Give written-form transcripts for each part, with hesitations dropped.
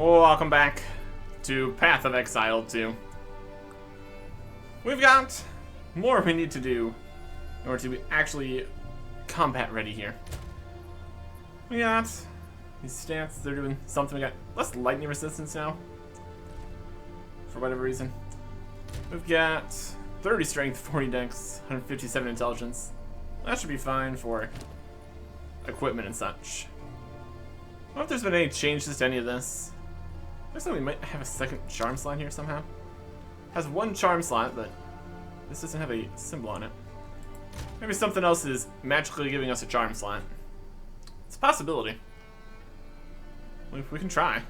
Welcome back to Path of Exile 2. We've got more we need to do in order to be actually combat ready here. We got these stats, they're doing something. We got less lightning resistance now, for whatever reason. We've got 30 strength, 40 dex, 157 intelligence. That should be fine for equipment and such. I wonder if there's been any changes to any of this. Looks like we might have a second charm slot here somehow. Has one charm slot, but this doesn't have a symbol on it. Maybe something else is magically giving us a charm slot. It's a possibility. We can try.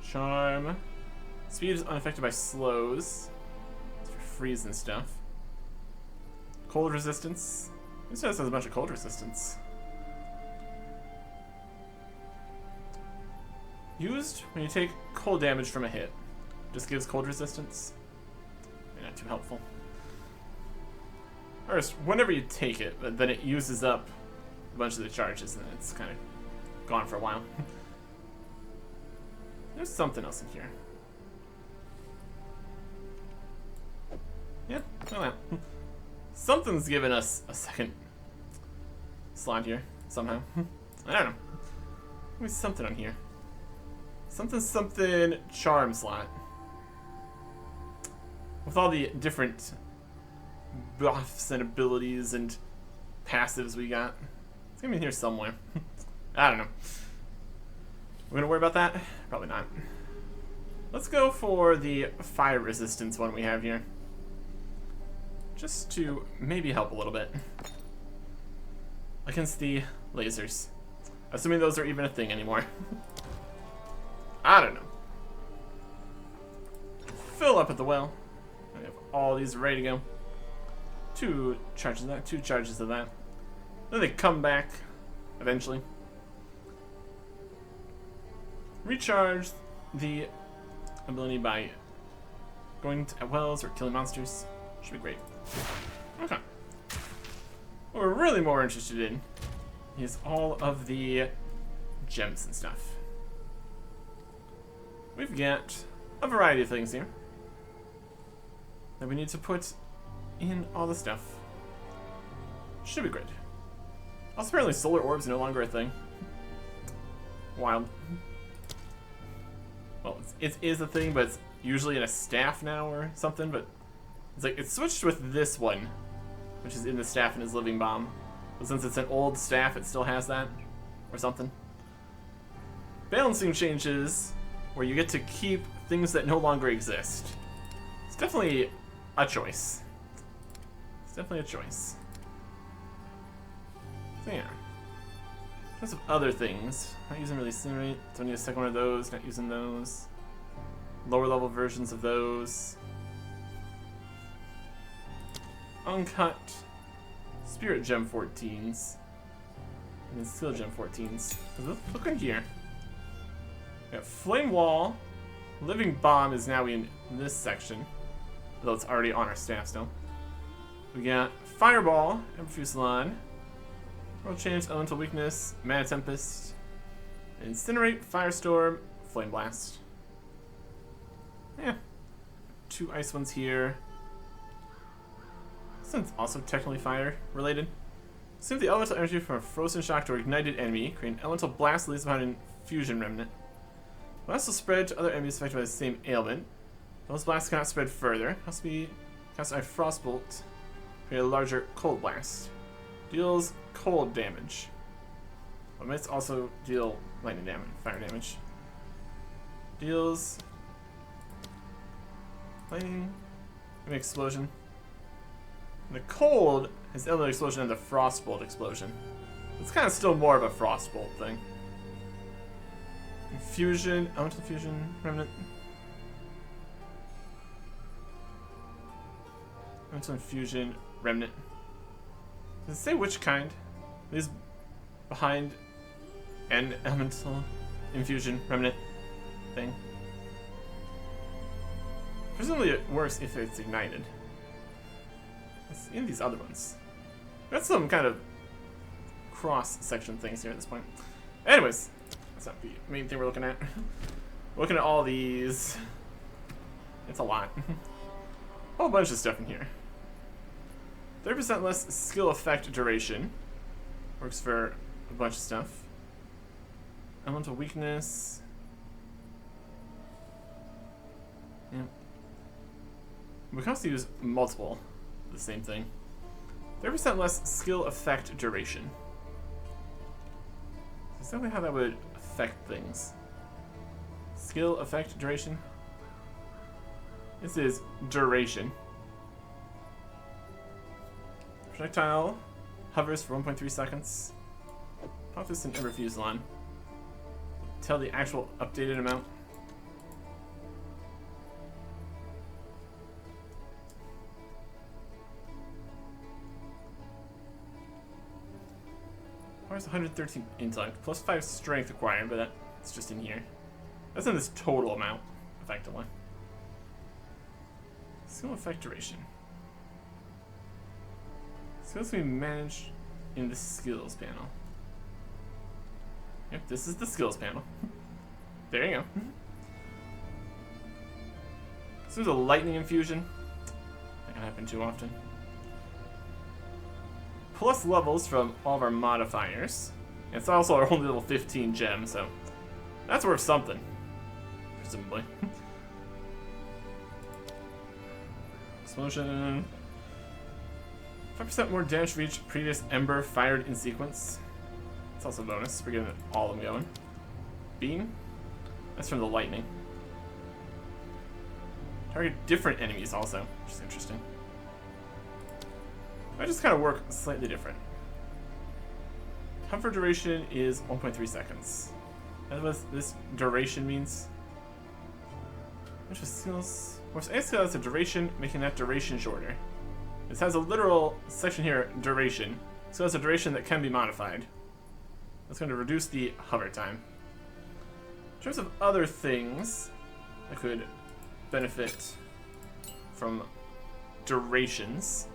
Charm. Speed is unaffected by slows. It's for freeze and stuff. Cold resistance. This has a bunch of cold resistance. Used when you take cold damage from a hit. Just gives cold resistance. Not too helpful. First, whenever you take it, but then it uses up a bunch of the charges and it's kind of gone for a while. There's something else in here. Yeah, well, something's giving us a second slot here, somehow. I don't know. Maybe something on here. Something charm slot. With all the different buffs and abilities and passives we got. It's gonna be in here somewhere. I don't know. We're gonna worry about that? Probably not. Let's go for the fire resistance one we have here. Just to maybe help a little bit. Against the lasers. Assuming those are even a thing anymore. I don't know. Fill up at the well. I have all these ready to go. 2 charges of that, 2 charges of that. Then they come back eventually. Recharge the ability by going to wells or killing monsters. Should be great. Okay. What we're really more interested in is all of the gems and stuff. We've got a variety of things here that we need to put in all the stuff. Should be great. Also, apparently solar orbs are no longer a thing. Wild. Well, it is a thing, but it's usually in a staff now or something, but it's like, it's switched with this one, which is in the staff in his living bomb. But since it's an old staff, it still has that, or something. Balancing changes, where you get to keep things that no longer exist. It's definitely a choice. It's definitely a choice. So yeah. In terms of other things, not using really incinerate, don't need a second one of those, not using those. Lower level versions of those. Uncut Spirit Gem 14s. And then Steel Gem 14s. Look in here. We got Flame Wall. Living Bomb is now in this section, though it's already on our staff still. We got Fireball, Ember Fusillade, World Change, Elemental Weakness, Mana Tempest, Incinerate, Firestorm, Flame Blast. Yeah. 2 ice ones here. This one's also technically fire related. Assume the elemental energy from a frozen shock to an ignited enemy. Create an elemental blast that leaves behind an fusion remnant. Blasts will spread to other enemies affected by the same ailment. Those blasts cannot spread further. Has to be cast by Frostbolt. Create a larger cold blast. Deals cold damage. But might also deal lightning damage, fire damage. Deals lightning, explosion. And the cold has elemental explosion and the Frostbolt explosion. It's kind of still more of a Frostbolt thing. Infusion, elemental fusion, remnant. Elemental infusion, remnant. Does it say which kind? It is behind an elemental infusion, remnant thing. Presumably it works if it's ignited. It's in these other ones. That's some kind of cross-section things here at this point. Anyways, let's That's not the main thing we're looking at. We're looking at all these. It's a lot. A whole bunch of stuff in here. 30% less skill effect duration. Works for a bunch of stuff. Elemental weakness. Yeah. We can also use multiple of the same thing. 30% less skill effect duration. That's exactly how that would affect things. Skill effect duration. This is duration. Projectile hovers for 1.3 seconds. Pop this in every Fuselon. Tell the actual updated amount. Requires 113 intellect, plus 5 strength acquired, but that's just in here. That's in this total amount, effectively. Skill effect duration. Skills can be managed in the skills panel. Yep, this is the skills panel. There you go. So there's a lightning infusion. That can happen too often. Plus levels from all of our modifiers. And it's also our only level 15 gem, so that's worth something. Presumably. Explosion. 5% more damage for each previous ember fired in sequence. It's also a bonus. We're getting all of them going. Beam. That's from the lightning. Target different enemies also, which is interesting. I just kind of work slightly different. Hover duration is 1.3 seconds. That's what this duration means. Which is skills. A skill has a duration, making that duration shorter. This has a literal section here, duration. So it has a duration that can be modified. That's going to reduce the hover time. In terms of other things that could benefit from durations,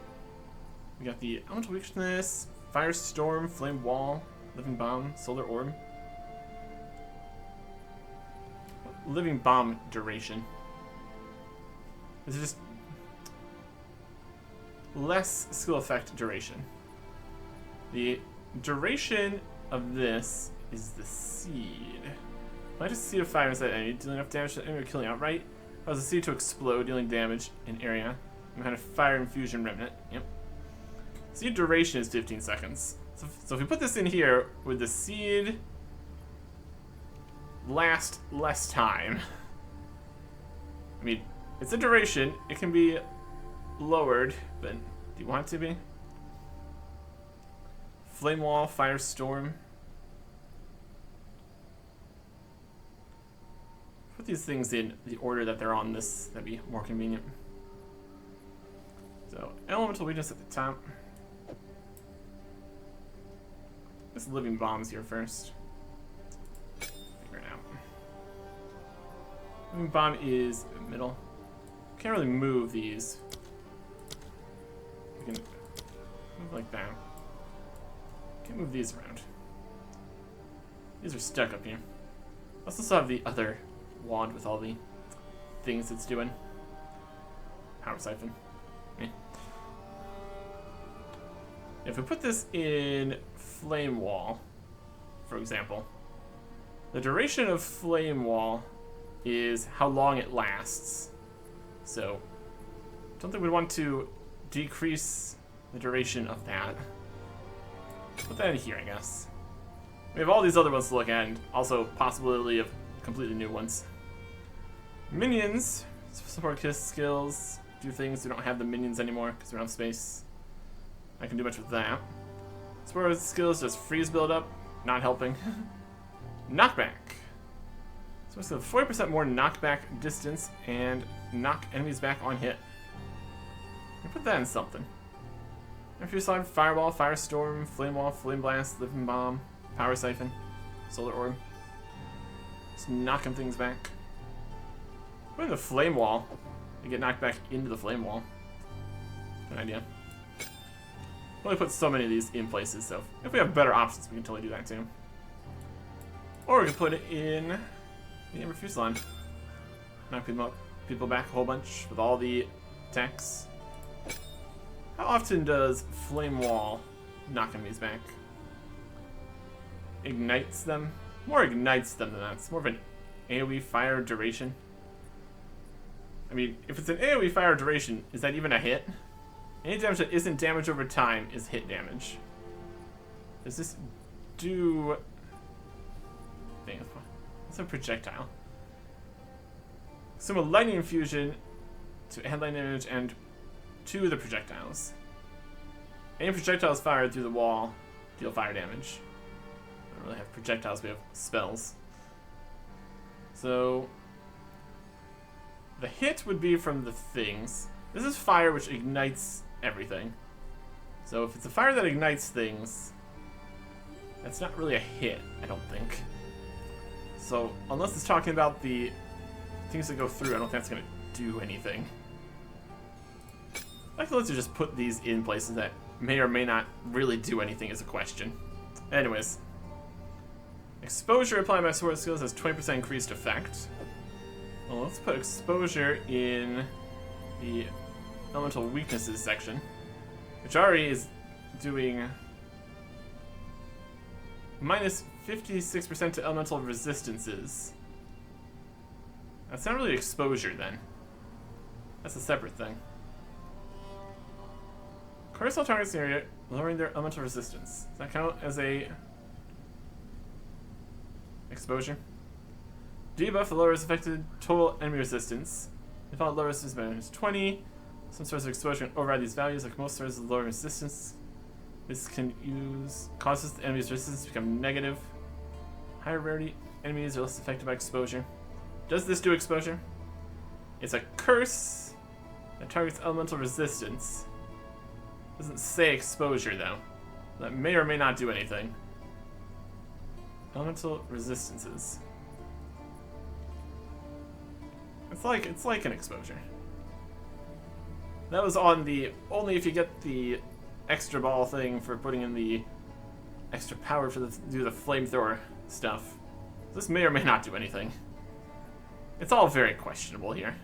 we got the elemental weakness, firestorm, flame wall, living bomb, solar orb. Living bomb duration. This is just less skill effect duration. The duration of this is the seed. If I just seed of fire inside enemy, dealing enough damage to the enemy or killing outright. Cause the seed to explode, dealing damage in area. And kind of fire infusion remnant. Yep. Seed duration is 15 seconds. So if we put this in here, would the seed last less time? I mean, it's a duration. It can be lowered, but do you want it to be? Flame wall, firestorm. Put these things in the order that they're on this. That'd be more convenient. So, elemental weakness at the top. This living bomb's here first. Figure it out. Living bomb is in the middle. Can't really move these. We can move like that. Can't move these around. These are stuck up here. I also still have the other wand with all the things it's doing. Power siphon. Eh. If we put this in flame wall, for example, the duration of flame wall is how long it lasts. So, I don't think we'd want to decrease the duration of that. Put that in here, I guess. We have all these other ones to look at, and also possibility of completely new ones. Minions, support kiss skills, do things. We don't have the minions anymore because we don't have space. I can do much with that. Support skills, just freeze build up, not helping. Knockback. So it's a 40% more knockback distance and knock enemies back on hit. Put that in something. If you slide fireball, firestorm, flame wall, flame blast, living bomb, power siphon, solar orb. Just knocking things back. Put in the flame wall to get knocked back into the flame wall. Good idea. Only put so many of these in places, so if we have better options, we can totally do that too. Or we could put it in the Amber Fuselon. Knock people back a whole bunch with all the attacks. How often does Flame Wall knock enemies back? Ignites them? More ignites them than that. It's more of an AoE fire duration. I mean, if it's an AoE fire duration, is that even a hit? Any damage that isn't damage over time is hit damage. Does this do... It's a projectile. So a lightning infusion to add lightning damage and to the projectiles. Any projectiles fired through the wall deal fire damage. We don't really have projectiles, we have spells. So the hit would be from the things. This is fire which ignites everything. So if it's a fire that ignites things, that's not really a hit, I don't think. So unless it's talking about the things that go through, I don't think that's going to do anything. I feel like to just put these in places that may or may not really do anything is a question. Anyways. Exposure applied by sword skills has 20% increased effect. Well, let's put exposure in the elemental weaknesses section, which already is doing minus 56% to elemental resistances. That's not really exposure then. That's a separate thing. Cursal targets the area, lowering their elemental resistance. Does that count as a exposure? Debuff lowers affected total enemy resistance. If all lowers resistance by minus 20, some source of exposure can override these values, like most sources of lower resistance. This can causes the enemy's resistance to become negative. Higher rarity enemies are less affected by exposure. Does this do exposure? It's a curse that targets elemental resistance. Doesn't say exposure though. That may or may not do anything. Elemental resistances. It's like an exposure. That was on the only if you get the extra ball thing for putting in the extra power for do the flamethrower stuff. This may or may not do anything. It's all very questionable here.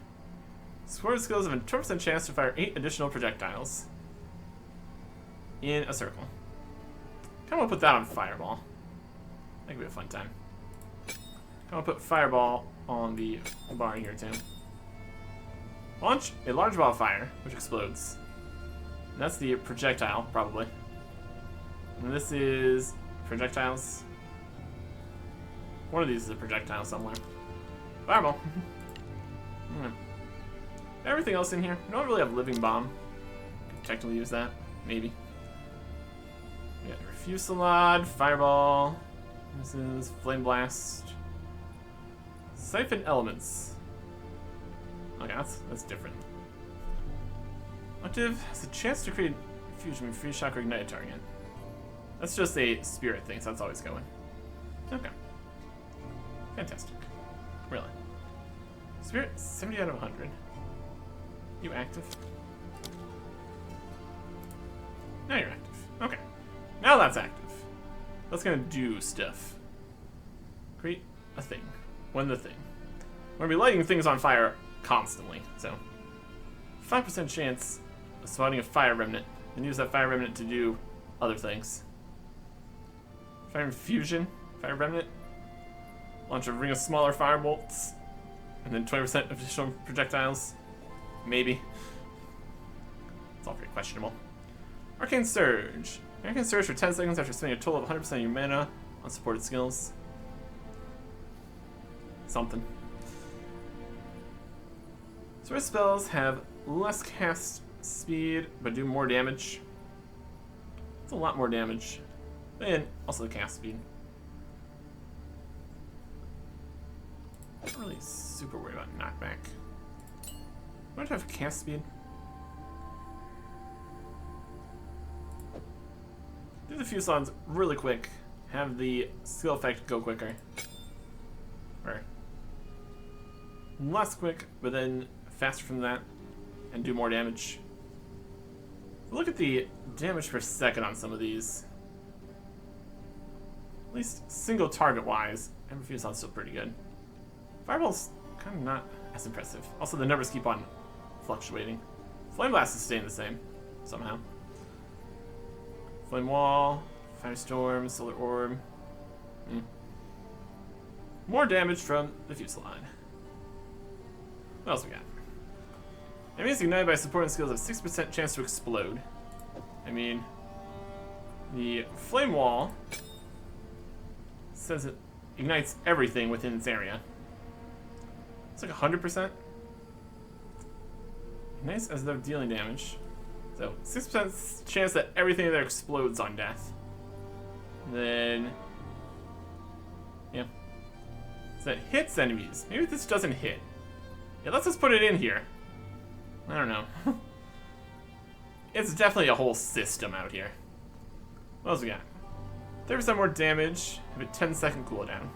Sword skills have a 20% chance to fire 8 additional projectiles in a circle. Kind of want to put that on Fireball. That could be a fun time. Kind of put Fireball on the bar here too. Launch a large ball of fire, which explodes. And that's the projectile, probably. And this is projectiles. One of these is a projectile somewhere. Fireball. Everything else in here. We don't really have Living Bomb. Could technically use that. Maybe. We got Refuselade, Fireball. This is Flame Blast. Siphon Elements. Okay, that's different. Active has a chance to create fusion with free shock or ignite a target. That's just a spirit thing, so that's always going. Okay. Fantastic. Really. Spirit, 70 out of 100. You active? Now you're active. Okay. Now that's active. That's gonna do stuff. Create a thing. When the thing. We're gonna be lighting things on fire constantly, so 5% chance of spawning a fire remnant, and use that fire remnant to do other things. Fire infusion, fire remnant, launch a ring of smaller fire bolts, and then 20% additional projectiles. Maybe. It's all pretty questionable. Arcane Surge. Arcane Surge for 10 seconds after spending a total of 100% of your mana on supported skills. Something. Sword spells have less cast speed, but do more damage. It's a lot more damage. And also the cast speed. I'm not really super worried about knockback. I want to have cast speed. Do the Fuselons really quick. Have the skill effect go quicker. Or less quick, but then faster from that, and do more damage. Look at the damage per second on some of these. At least single target wise, Ember Fusion's still pretty good. Fireball's kind of not as impressive. Also, the numbers keep on fluctuating. Flame Blast is staying the same, somehow. Flame Wall, Firestorm, Solar Orb. More damage from the Fusillade. What else we got? Enemies ignited by supporting skills have 6% chance to explode. I mean, the Flame Wall says it ignites everything within its area. It's like 100%. Nice as though dealing damage. So 6% chance that everything there explodes on death. And then, yeah. So that hits enemies. Maybe this doesn't hit. Yeah, let's just put it in here. I don't know. It's definitely a whole system out here. What else we got? 30% more damage, have a 10-second cooldown.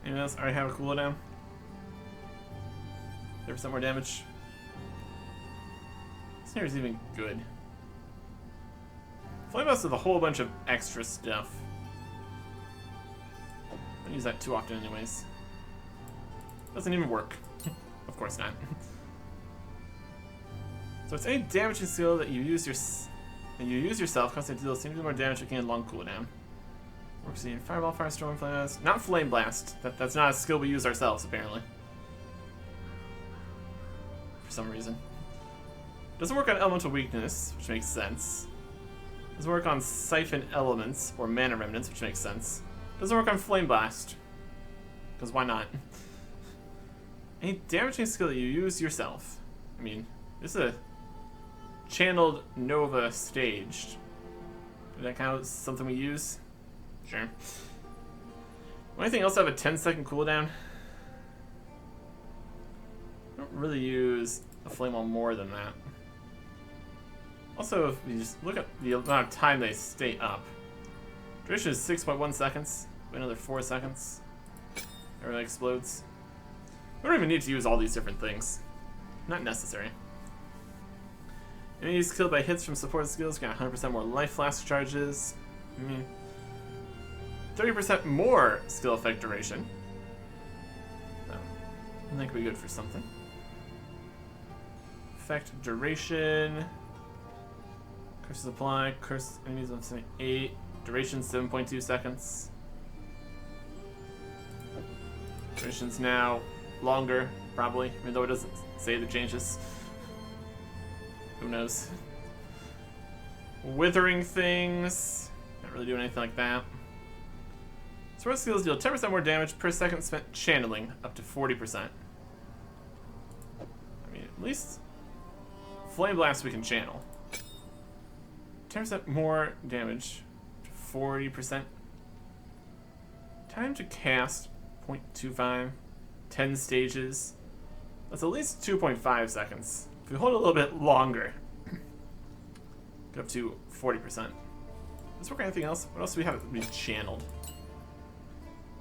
Anything else already have a cooldown? 30% more damage. This here is even good. Flame Blast with a whole bunch of extra stuff. I don't use that too often anyways. Doesn't even work. Of course not. So it's any damaging skill that you use yourself, constantly deals seems to do more damage again long cooldown. Works in Fireball, Firestorm, Flame Blast. Not Flame Blast. That's not a skill we use ourselves, apparently. For some reason. Doesn't work on Elemental Weakness, which makes sense. Doesn't work on Siphon Elements, or Mana Remnants, which makes sense. Doesn't work on Flame Blast. Because why not? Any damaging skill that you use yourself. I mean, this is a channeled Nova staged. Does that count as something we use? Sure. Anything else have a 10-second cooldown? I don't really use a Flame Wall more than that. Also, if you just look at the amount of time they stay up. Duration is 6.1 seconds. Another 4 seconds. Everything explodes. We don't even need to use all these different things. Not necessary. Enemies killed by hits from support skills get 100% more life flask charges. 30% more skill effect duration. So, I think we're good for something. Effect duration. Curses apply. Curse enemies on 8. Duration 7.2 seconds. Duration's now longer, probably, even though it doesn't say the changes. Who knows? Withering things. Not really doing anything like that. Sword skills deal 10% more damage per second spent channeling, up to 40%. I mean, at least Flame Blast we can channel. 10% more damage, 40%. Time to cast, 0.25. 10 stages. That's at least 2.5 seconds. If we hold it a little bit longer, go up to 40%. Does work on anything else? What else do we have to be channeled?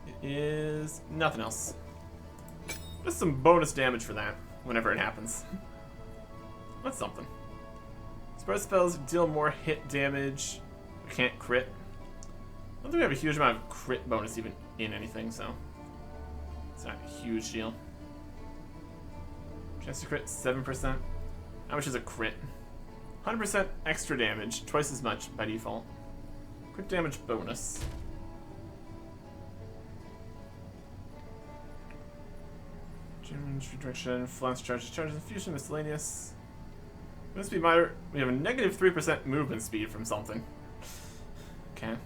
It is nothing else. Just some bonus damage for that, whenever it happens. That's something. Spread spells deal more hit damage. We can't crit. I don't think we have a huge amount of crit bonus even in anything, so it's not a huge deal. Chance to crit 7%. How much is a crit? 100% extra damage, twice as much by default. Crit damage bonus. Damage redirection, flash charges, infusion, miscellaneous. Movement speed moderate. We have a negative 3% movement speed from something. Okay. I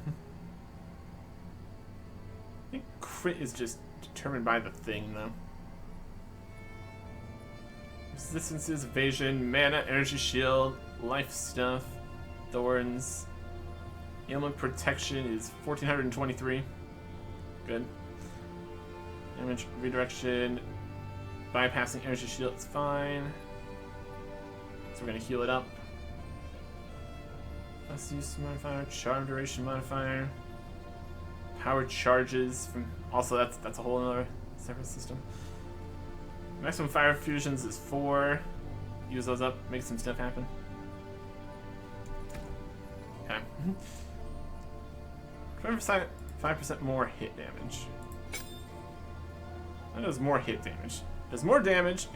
think crit is just determined by the thing, though. Resistances, evasion, mana, energy shield, life stuff, thorns. Ailment protection is 1423. Good. Damage redirection, bypassing energy shield is fine. So we're gonna heal it up. Less use modifier, charm duration modifier. Power charges from also that's a whole other separate system. Maximum fire fusions is 4. Use those up, make some stuff happen. Okay. 5% more hit damage. That does more hit damage. Does more damage,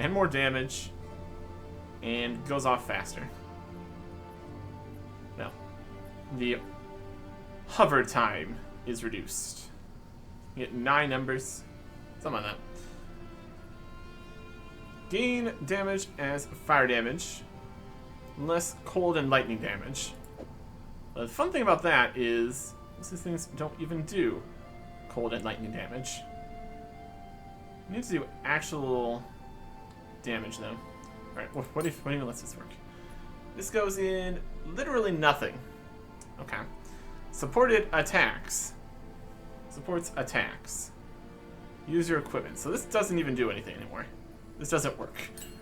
and goes off faster. No. The hover time is reduced. You get 9 numbers. Something like that. Gain damage as fire damage. Less cold and lightning damage. The fun thing about that is most of these things don't even do cold and lightning damage. You need to do actual damage though. Alright, what even lets this work? This goes in literally nothing. Okay. Supported attacks. Supports attacks. Use your equipment. So this doesn't even do anything anymore. This doesn't work.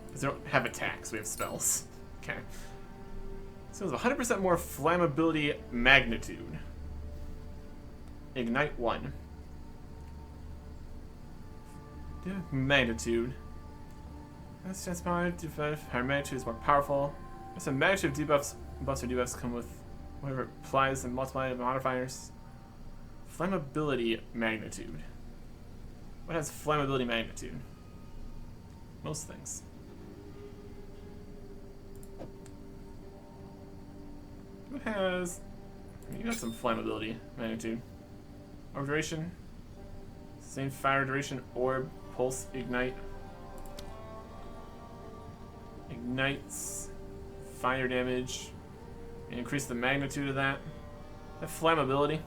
Because we don't have attacks, we have spells. Okay. So it's 100% more flammability magnitude. Ignite 1. Magnitude. That's just power debuff. Higher magnitude is more powerful. There's some magnitude debuffs. Buffs or debuffs come with whatever applies and multiplied modifiers. Flammability magnitude. What has flammability magnitude? Most things. Who has... You got some flammability magnitude. Orb duration. Same fire duration. Orb. Pulse. Ignite. Ignites. Fire damage. And increase the magnitude of that. That flammability.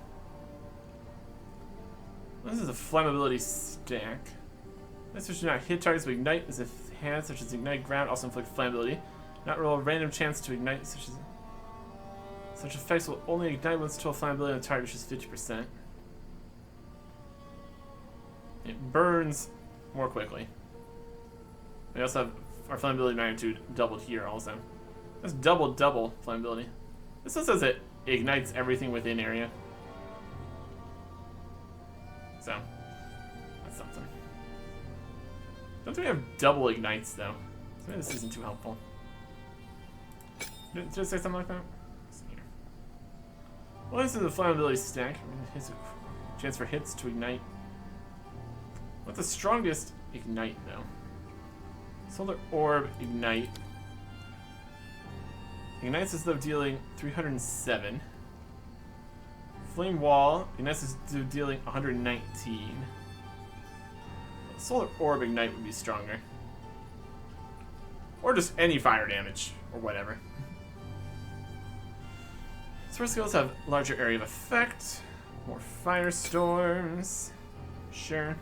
This is a flammability stack. This which do not hit targets but ignite as if hands such as ignite ground also inflict flammability. Not roll a random chance to ignite such effects will only ignite once total flammability on the target, which is 50%. It burns more quickly. We also have our flammability magnitude doubled here also. That's double flammability. This one says it ignites everything within area. So, that's something. Don't we have double ignites though? So maybe this isn't too helpful. Did I say something like that? Well, this is the flammability stack. His chance for hits to ignite. What's the strongest ignite though? Solar Orb Ignite. Ignites as though dealing 307. Flame Wall ignites as though dealing 119. Solar Orb Ignite would be stronger. Or just any fire damage, or whatever. Sword skills have larger area of effect, more firestorms. Sure.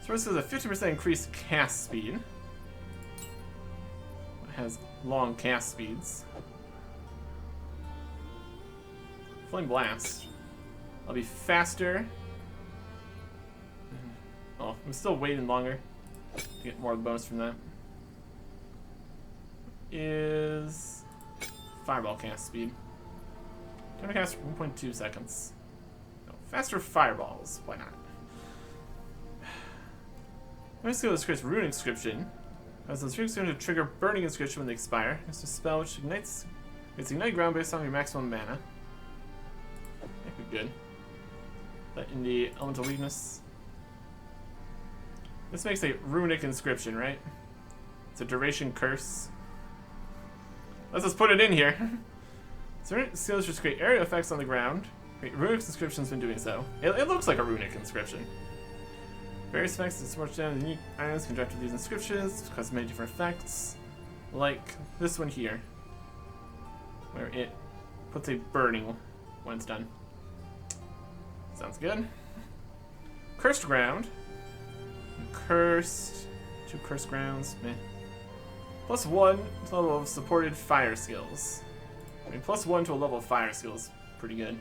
Sword skills have 50% increased cast speed. It has long cast speeds. Flame Blast. I'll be faster. Oh, I'm still waiting longer to get more bonus from that. Is Fireball cast speed. Time to cast 1.2 seconds. No, faster fireballs. Why not? My skill is creates Rune Inscription. As those runes going to trigger Burning Inscription when they expire. It's a spell which ignites. It's ignite ground based on your maximum mana. That'd be good. That in the elemental weakness. This makes a runic inscription, right? It's a duration curse. Let's just put it in here. Certain skills just create area effects on the ground. Create runic inscriptions when doing so. It looks like a runic inscription. Various effects and so much down unique items can interact with these inscriptions, cause many different effects. Like this one here. Where it puts a burning when it's done. Sounds good. Cursed ground. Cursed. 2 cursed grounds. Meh. +1 to level of supported fire skills. I mean, +1 to a level of fire skills. Pretty good.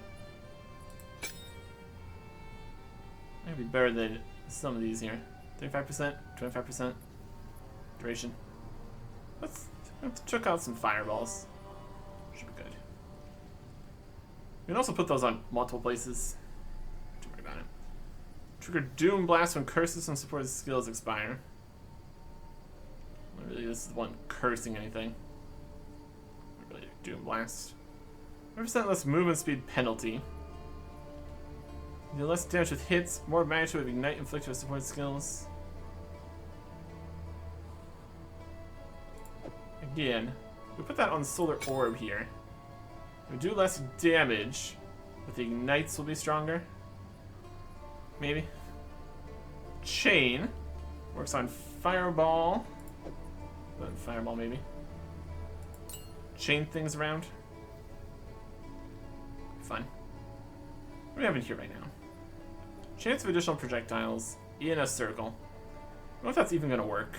That'd be better than some of these here. 35%, 25%. Duration. Let's check out some fireballs. Should be good. We can also put those on multiple places. Don't worry about it. Trigger Doom Blast when curses and supported skills expire. Not really, this is the one cursing anything. Not really Doom Blast. 100% less movement speed penalty. Deal less damage with hits, more magnitude of ignite inflicted with support skills. Again, we put that on Solar Orb here. We do less damage, but the ignites will be stronger. Maybe. Chain works on Fireball. Fireball, maybe. Chain things around. Fun. What do we have in here right now? Chance of additional projectiles in a circle. I don't know if that's even going to work.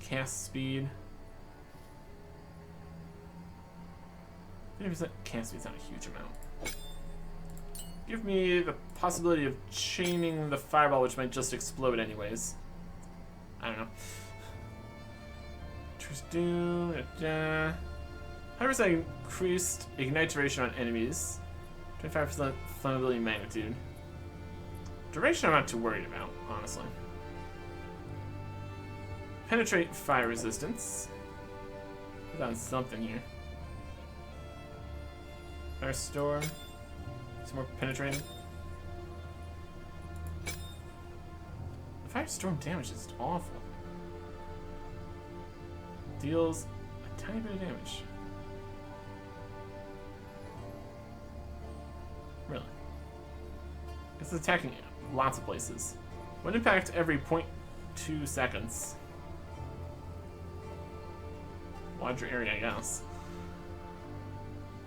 Cast speed. 50% cast speed's not a huge amount. Give me the possibility of chaining the fireball, which might just explode anyways. I don't know. Doom. 100% increased ignite duration on enemies. 25% flammability magnitude. Duration I'm not too worried about, honestly. Penetrate fire resistance. Put on something here. Firestorm. Some more penetrating. The Firestorm damage is awful. Deals a tiny bit of damage. Really? It's attacking lots of places. One impact every 0.2 seconds. Larger area, I guess.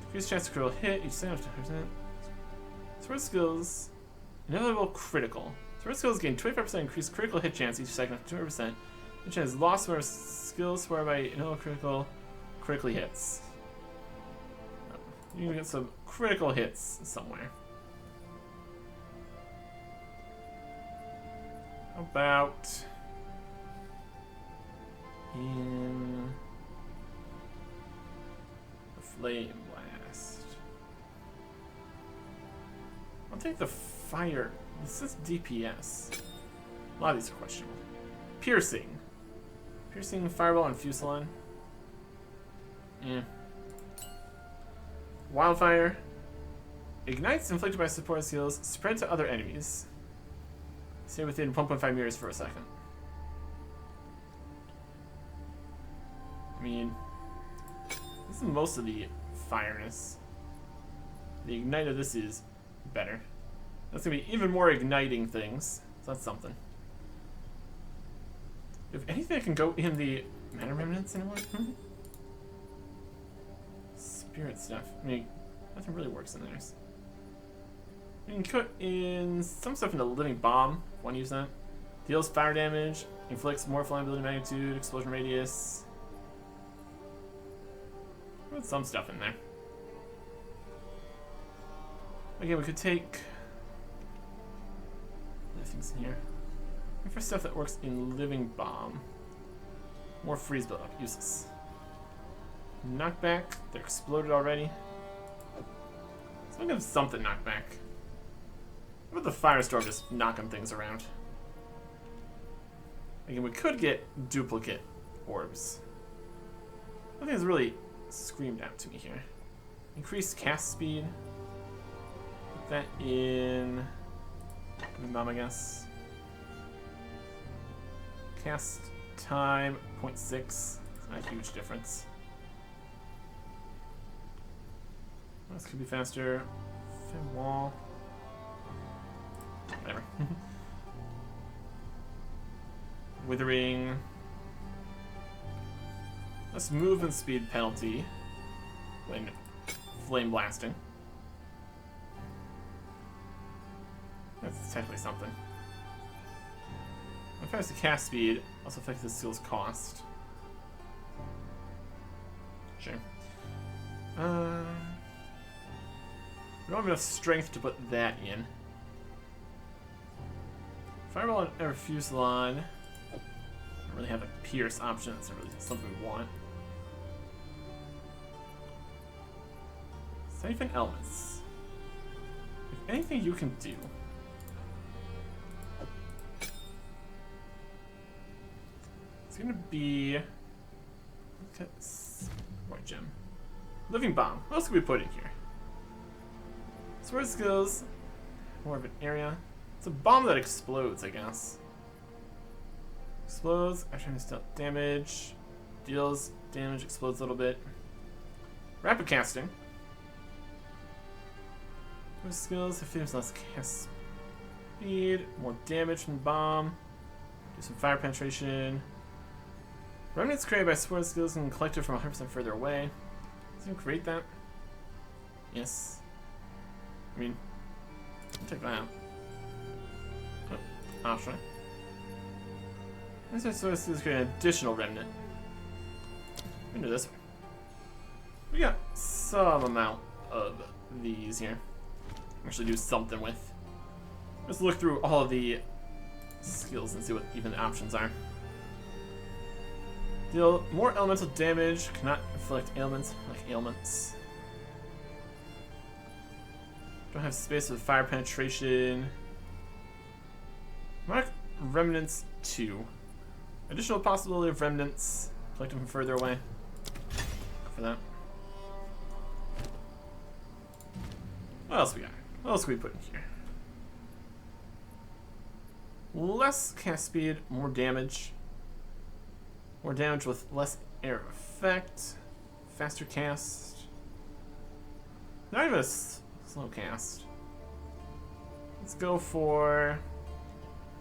Decreased chance to critical hit, each save 10%. Sword skills. Inevitable critical. Sword skills gain 25% increased critical hit chance each second of 200%. Which has lost more skills whereby inevitable critical critically hits. You can get some critical hits somewhere. How about in the Flame Blast? I'll take the fire. This is DPS. A lot of these are questionable. Piercing. Piercing, Fireball, and Fusillon. Yeah. Wildfire. Ignites inflicted by support skills. Spread to other enemies. Stay within 1.5 meters for a second. I mean, this is most of the fireness. The ignite of this is better. That's gonna be even more igniting things. So that's something. If anything, I can go in the Mana Remnants anymore. Spirit stuff. I mean, nothing really works in theirs. You can put in some stuff into Living Bomb, if you want to use that. Deals fire damage, inflicts more flammability magnitude, explosion radius. Put some stuff in there. Again, we could take other things in here. Look for stuff that works in Living Bomb. More freeze buildup, useless. Knockback, they're exploded already. So I'm gonna have something knockback. What about the Firestorm just knocking things around? Again, we could get duplicate orbs. Nothing has really screamed out to me here. Increased cast speed. Put that in Living Bomb, I guess. Cast time 0.6. It's not a huge difference. This could be faster. Fin wall. Whatever. Withering. Less movement speed penalty when flame blasting. That's technically something. Affects the cast speed, also affects the skill's cost. Sure. We don't have enough strength to put that in. Fireball and Fusillon. Don't really have a pierce option. That's not really something we want. Siphon elements. If anything you can do. It's gonna be. Look at this. More gem. Living Bomb. What else can we put in here? Sword skills. more of an area. It's a bomb that explodes, I guess. Explodes, actually still damage. Deals damage, explodes a little bit. Rapid casting. More skills, 50% less cast speed. More damage from the bomb. Do some fire penetration. Remnants created by support skills and collected from 100% further away. Does it create that? Yes. I mean, I'll take that out. Oh, option. This support skills create an additional remnant. We can do this one. We got some amount of these here. Actually do something with. Let's look through all of the skills and see what even the options are. Deal more elemental damage, cannot inflict ailments like ailments. Don't have space for fire penetration. Mark remnants 2. Additional possibility of remnants, collecting from further away. For that. What else we got? What else can we put in here? Less cast speed, more damage. More damage with less air effect. Faster cast. Not even a slow cast. Let's go for...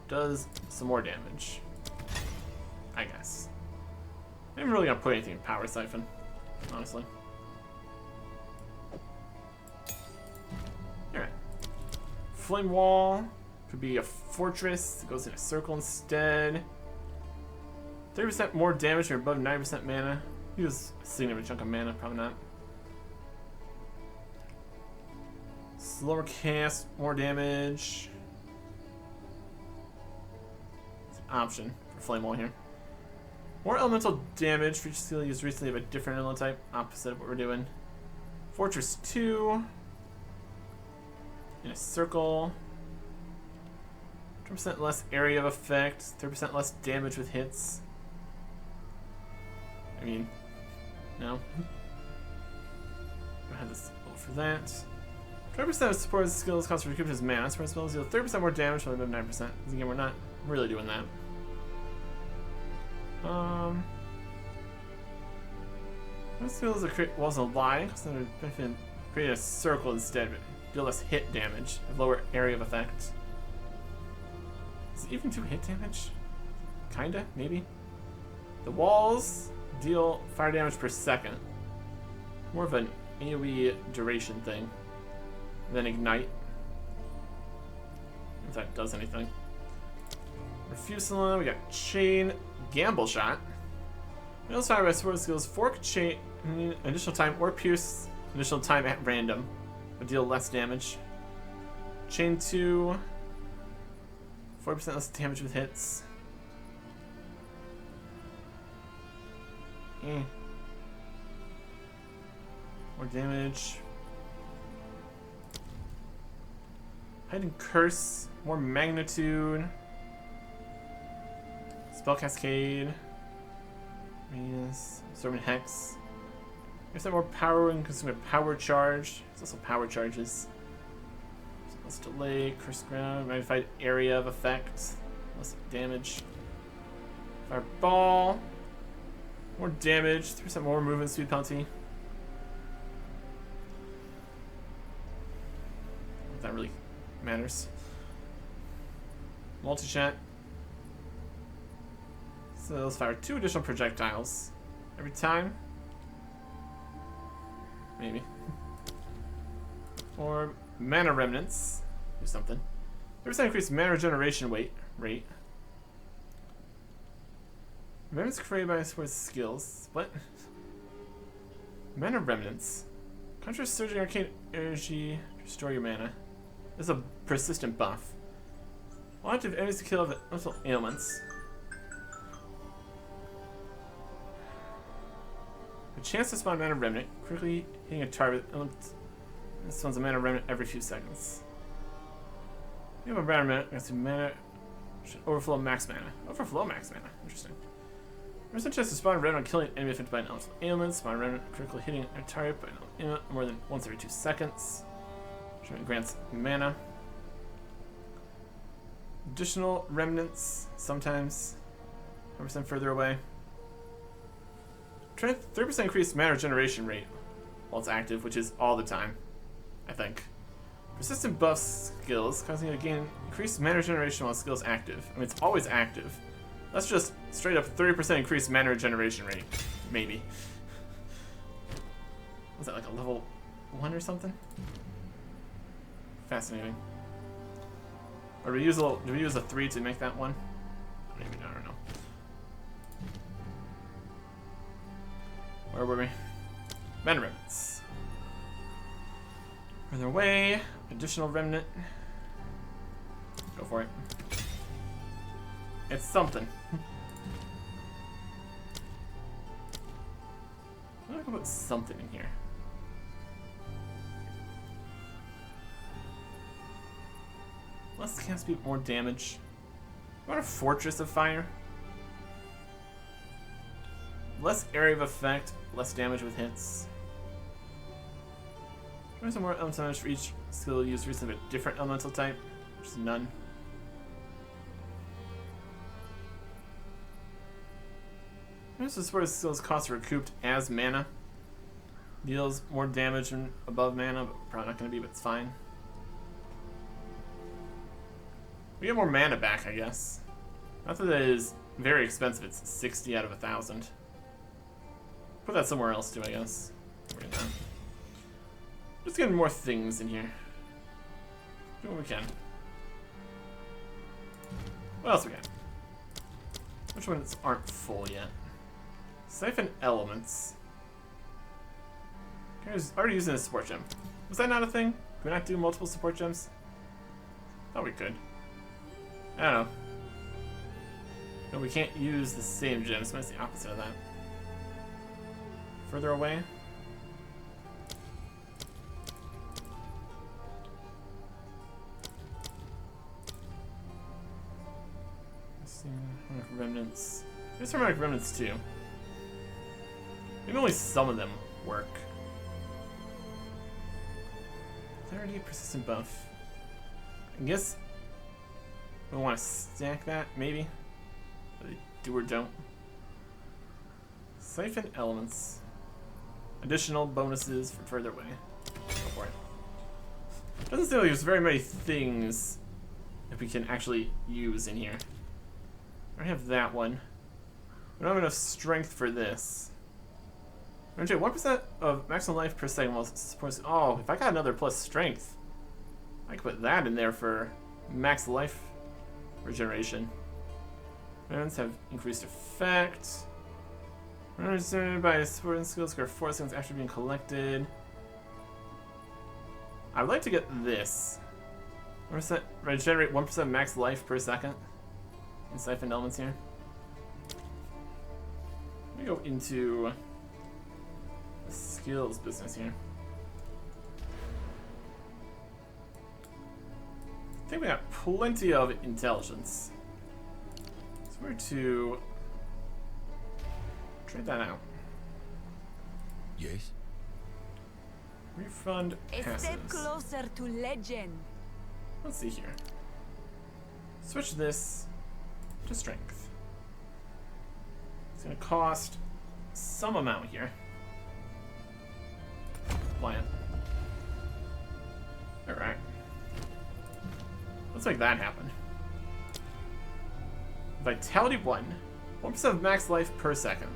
does some more damage. I guess. I'm really gonna put anything in Power Siphon, honestly. Alright. Flame Wall. Could be a fortress. It goes in a circle instead. 30% more damage or above 9% mana. Use a significant chunk of mana, probably not. Slower cast, more damage. It's an option for Flame Wall here. More elemental damage for each skill used recently of a different elemental type, opposite of what we're doing. Fortress 2. In a circle. 10% less area of effect, 30% less damage with hits. I mean, no. Go ahead, let's roll for that. 20% of support skills cost for recoup his mana. Support spells deal 30% more damage, but above 9%. Again, we're not really doing that. This skills was a lie, so they're create a circle instead, but deal less hit damage, have lower area of effect. Is it even 2 hit damage? Kinda, maybe. The walls deal fire damage per second. More of an AoE duration thing than ignite. If that does anything. Refusal, we got chain, gamble shot. We also have our support skills, fork, chain, additional time, or pierce, additional time at random, but deal less damage. Chain 2, 40% less damage with hits. More damage. Hidden Curse, more magnitude. Spell Cascade. Absorbing Hex. There's more power and consume a power charge. There's also power charges. Less delay, curse ground, magnified area of effect, less damage. Fireball. More damage, 3% more movement speed penalty. If that really matters. Multi-shot. So let's fire 2 additional projectiles every time. Maybe. Or mana remnants. Do something. 30% increased mana regeneration rate. Remnants created by support skills. What? Mana remnants. Conjure surging arcane energy to restore your mana. This is a persistent buff. While active enemies to kill elemental ailments. A chance to spawn mana remnant, quickly hitting a target. This spawns a mana remnant every few seconds. You have a mana remnant, that's a mana. Should overflow max mana. Overflow max mana. Interesting. There's a chance to spawn a remnant on killing an enemy affected by an elemental ailment. Spawn a remnant, critically hitting a target by an ailment more than once every 2 seconds. Which grants mana. Additional remnants, sometimes 10% further away. 30% increased mana regeneration rate while it's active, which is all the time, I think. Persistent buff skills, causing you to gain increased mana regeneration while the skill is active. I mean, it's always active. That's just straight up 30% increased mana regeneration rate. Maybe. Was that like a level 1 or something? Fascinating. Or do we use a 3 to make that one? Maybe, I don't know. Where were we? Mana remnants. Further away. Additional remnant. Go for it. It's something. I'm gonna put something in here. Less chance to be more damage. What a Fortress of Fire. Less area of effect, less damage with hits. There's more elemental damage for each skill used recently of a different elemental type, which is none. This is where skills cost recouped as mana. Deals more damage than above mana, but probably not going to be, but it's fine. We get more mana back, I guess. Not that it is very expensive, it's 60 out of 1,000. Put that somewhere else too, I guess. Just getting more things in here. Do what we can. What else we got? Which ones aren't full yet? Siphon Elements. I was already using a support gem. Was that not a thing? Could we not do multiple support gems? Thought we could. I don't know. No, we can't use the same gems, so that's the opposite of that. Further away. Remnants. There's harmonic remnants too. Maybe only some of them work. 30 persistent buff. I guess we want to stack that, maybe. Do or don't. Siphon Elements. Additional bonuses for further away. Go for it. Doesn't seem like there's very many things that we can actually use in here. I already have that one. We don't have enough strength for this. I'm gonna take 1% of maximum life per second while supports. Oh, if I got another plus strength, I could put that in there for max life regeneration. Remnants have increased effect. Regenerated by support and skills score 4 seconds after being collected. I would like to get this. Regenerate 1% max life per second. In Siphon Elements here. Let me go into the skills business here. I think we got plenty of intelligence. So we're to trade that out. Yes. Refund A step passives. closer to legend. Let's see here. Switch this to strength. It's gonna cost some amount here. Apply it. Alright. Let's make that happen. Vitality 1. 1% of max life per second.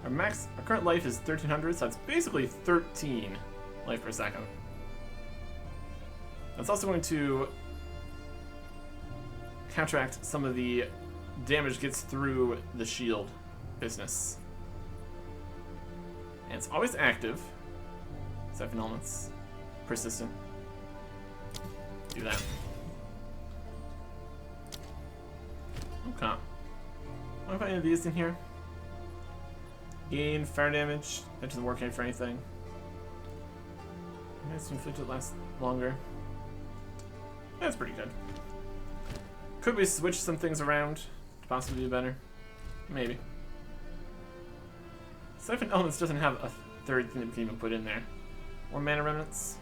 Our current life is 1300, so that's basically 13 life per second. That's also going to counteract some of the damage gets through the shield business. And it's always active. Siphon Elements. Persistent. Do that. Okay. Want to put any of these in here? Gain fire damage. That doesn't work for anything. Nice to inflict it lasts longer. That's pretty good. Could we switch some things around to possibly do better? Maybe. Siphon Elements doesn't have a third thing that we can even put in there. More mana remnants.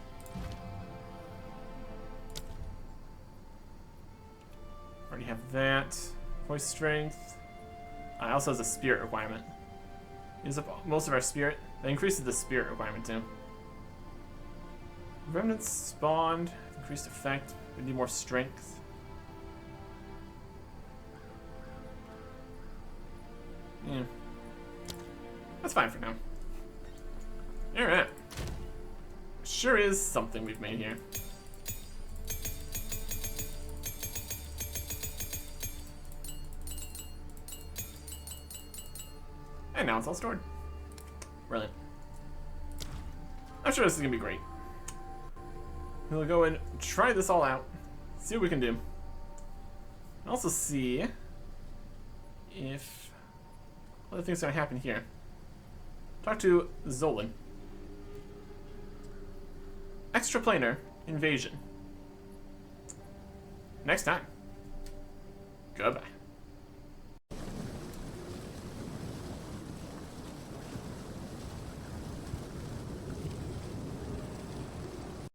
Already have that. Voice strength. Also has a spirit requirement. Use up most of our spirit. That increases the spirit requirement too. Remnants spawned. Increased effect. We need more strength. Yeah. That's fine for now. Alright. Sure is something we've made here. And now it's all stored. Brilliant. I'm sure this is gonna be great. We'll go and try this all out. See what we can do. And also see if other things are gonna happen here. Talk to Zolan. Extraplanar invasion. Next time. Goodbye.